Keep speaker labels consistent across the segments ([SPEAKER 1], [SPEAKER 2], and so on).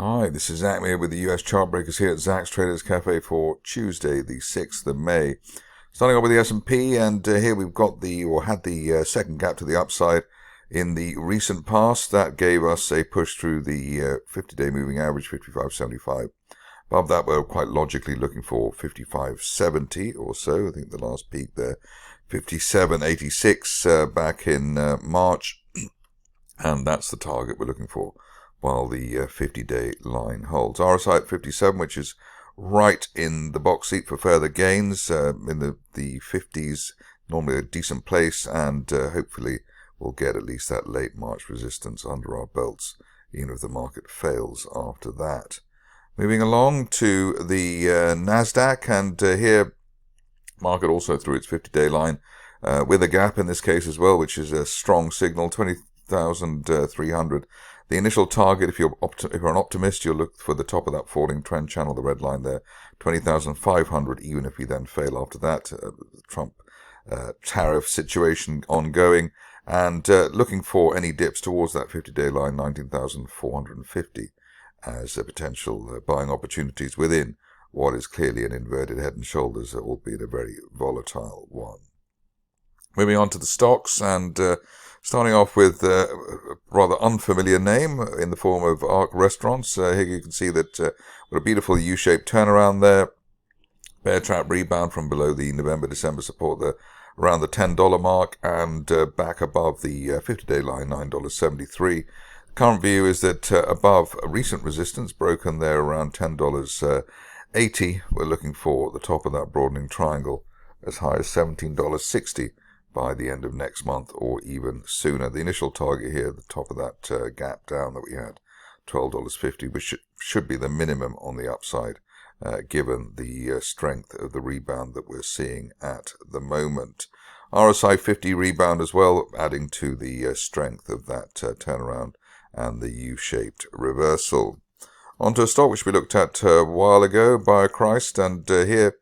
[SPEAKER 1] Hi, this is Zak Mir with the US Chartbreakers here at Zak's Traders Cafe for Tuesday, the 6th of May. Starting off with the S&P, and here we've got had the second gap to the upside in the recent past. That gave us a push through the 50-day moving average, 55.75. Above that, we're quite logically looking for 55.70 or so. I think the last peak there, 57.86 back in March, and that's the target we're looking for while the 50-day line holds. RSI at 57, which is right in the box seat for further gains in the 50s, normally a decent place, and hopefully we'll get at least that late March resistance under our belts, even if the market fails after that. Moving along to the Nasdaq, and here market also through its 50-day line with a gap in this case as well, which is a strong signal, 20,300. The initial target, if you're an optimist, you'll look for the top of that falling trend channel, the red line there, 20,500, even if we then fail after that. The Trump tariff situation ongoing, and looking for any dips towards that 50-day line, 19,450, as potential buying opportunities within what is clearly an inverted head and shoulders, albeit a very volatile one. Moving on to the stocks, and starting off with a rather unfamiliar name in the form of Arc Restaurants. Here you can see that what a beautiful U-shaped turnaround there. Bear trap rebound from below the November-December support there, around the $10 mark, and back above the 50-day line, $9.73. Current view is that above a recent resistance broken there around $10.80, we're looking for the top of that broadening triangle as high as $17.60. by the end of next month or even sooner. The initial target here, the top of that gap down that we had, $12.50, which should be the minimum on the upside, given the strength of the rebound that we're seeing at the moment. RSI 50 rebound as well, adding to the strength of that turnaround and the U-shaped reversal. Onto a stock which we looked at a while ago, BioChrist, and here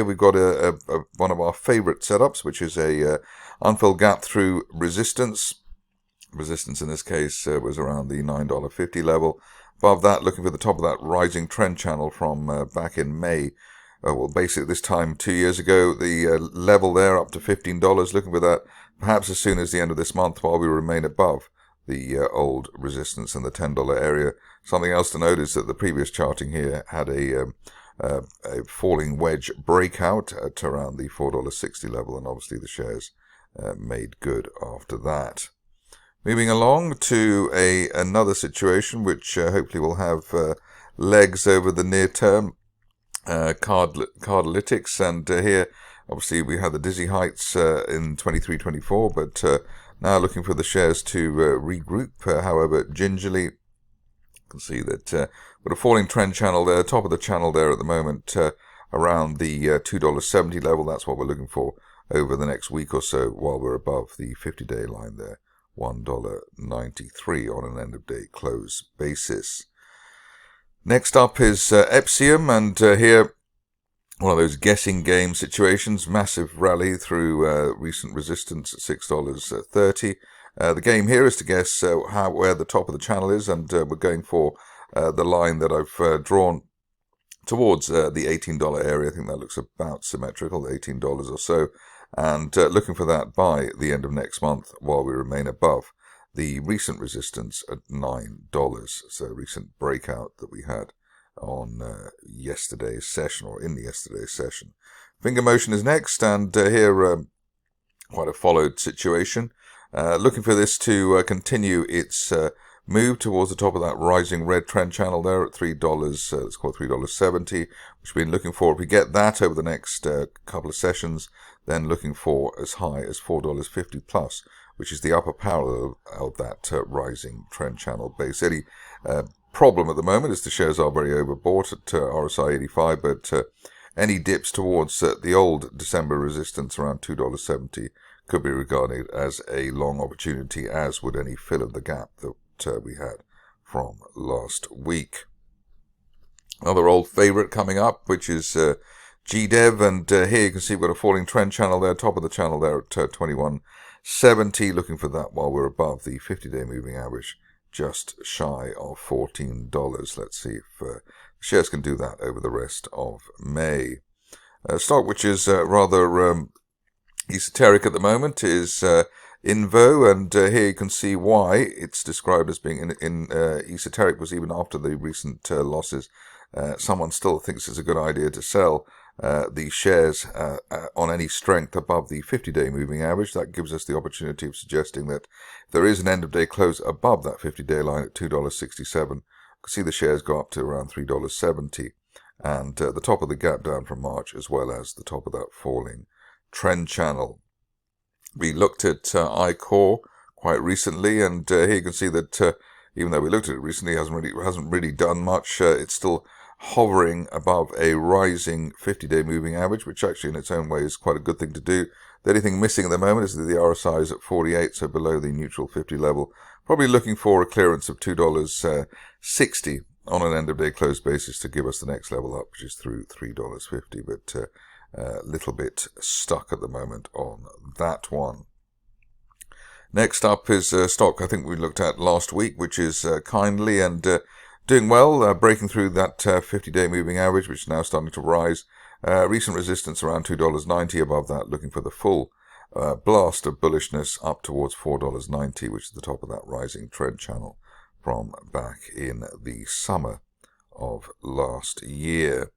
[SPEAKER 1] we've got one of our favorite setups, which is a unfilled gap through resistance. Resistance in this case was around the $9.50 level. Above that, looking for the top of that rising trend channel from back in May. Basically this time 2 years ago, the level there up to $15, looking for that perhaps as soon as the end of this month while we remain above the old resistance in the $10 area. Something else to note is that the previous charting here had a falling wedge breakout at around the $4.60 level, and obviously the shares made good after that. Moving along to another situation which hopefully will have legs over the near term, Cardlytics, and here obviously we had the dizzy heights in 23-24, but now looking for the shares to regroup, however gingerly. You can see that with a falling trend channel there, top of the channel there at the moment, around the $2.70 level. That's what we're looking for over the next week or so while we're above the 50-day line there, $1.93 on an end-of-day close basis. Next up is Epsium, and here one of those guessing game situations, massive rally through recent resistance at $6.30. The game here is to guess where the top of the channel is, and we're going for the line that I've drawn towards the $18 area. I think that looks about symmetrical, $18 or so, and looking for that by the end of next month while we remain above the recent resistance at $9. So recent breakout that we had on yesterday's session, or in yesterday's session. Finger motion is next, and here quite a followed situation. Looking for this to continue its move towards the top of that rising red trend channel there at $3, let's call it $3.70, which we've been looking for. If we get that over the next couple of sessions, then looking for as high as $4.50 plus, which is the upper parallel of that rising trend channel base. Any problem at the moment is the shares are very overbought at RSI 85, but any dips towards the old December resistance around $2.70 could be regarded as a long opportunity, as would any fill of the gap that we had from last week. Another old favorite coming up, which is GDEV, and here you can see we've got a falling trend channel there, top of the channel there at 21.70, looking for that while we're above the 50-day moving average just shy of $14. Let's see if the shares can do that over the rest of May. Stock which is rather esoteric at the moment is Invo, and here you can see why it's described as being in esoteric, because even after the recent losses, someone still thinks it's a good idea to sell the shares on any strength above the 50-day moving average. That gives us the opportunity of suggesting that if there is an end-of-day close above that 50-day line at $2.67, you can see the shares go up to around $3.70, and the top of the gap down from March, as well as the top of that falling trend channel. We looked at iCore quite recently, and here you can see that even though we looked at it recently, it hasn't really done much. It's still hovering above a rising 50-day moving average, which actually in its own way is quite a good thing to do. The only thing missing at the moment is that the RSI is at 48, so below the neutral 50 level. Probably looking for a clearance of $2.60 on an end-of-day close basis to give us the next level up, which is through $3.50, but a little bit stuck at the moment on that one. Next up is a stock I think we looked at last week, which is Kindly, and doing well, breaking through that 50-day moving average, which is now starting to rise. Recent resistance around $2.90, above that, looking for the full blast of bullishness up towards $4.90, which is the top of that rising trend channel from back in the summer of last year.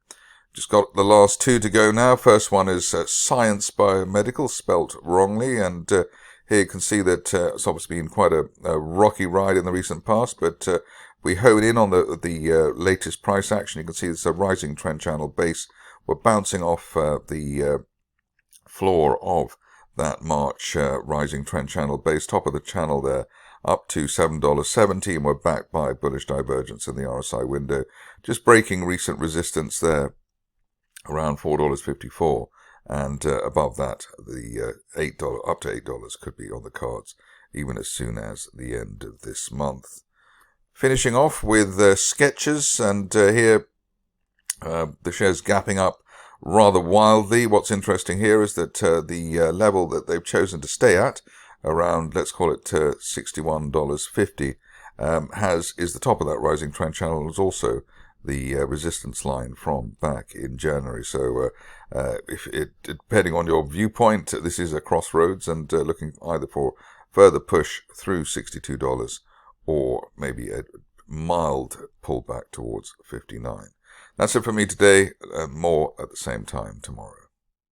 [SPEAKER 1] Just got the last two to go now. First one is Science Biomedical, spelt wrongly, and here you can see that it's obviously been quite a rocky ride in the recent past, but we hone in on the latest price action. You can see it's a rising trend channel base. We're bouncing off the floor of that March rising trend channel base, top of the channel there, up to $7.70, and we're backed by bullish divergence in the RSI window, just breaking recent resistance there around $4.54, and above that the $8 up to $8 could be on the cards even as soon as the end of this month. Finishing off with Skechers, and here the shares gapping up rather wildly. What's interesting here is that the level that they've chosen to stay at, around, let's call it $61.50, is the top of that rising trend channel, and is also the resistance line from back in January. So depending on your viewpoint, this is a crossroads, and looking either for further push through $62 or maybe a mild pullback towards 59. That's it for me today. More at the same time tomorrow.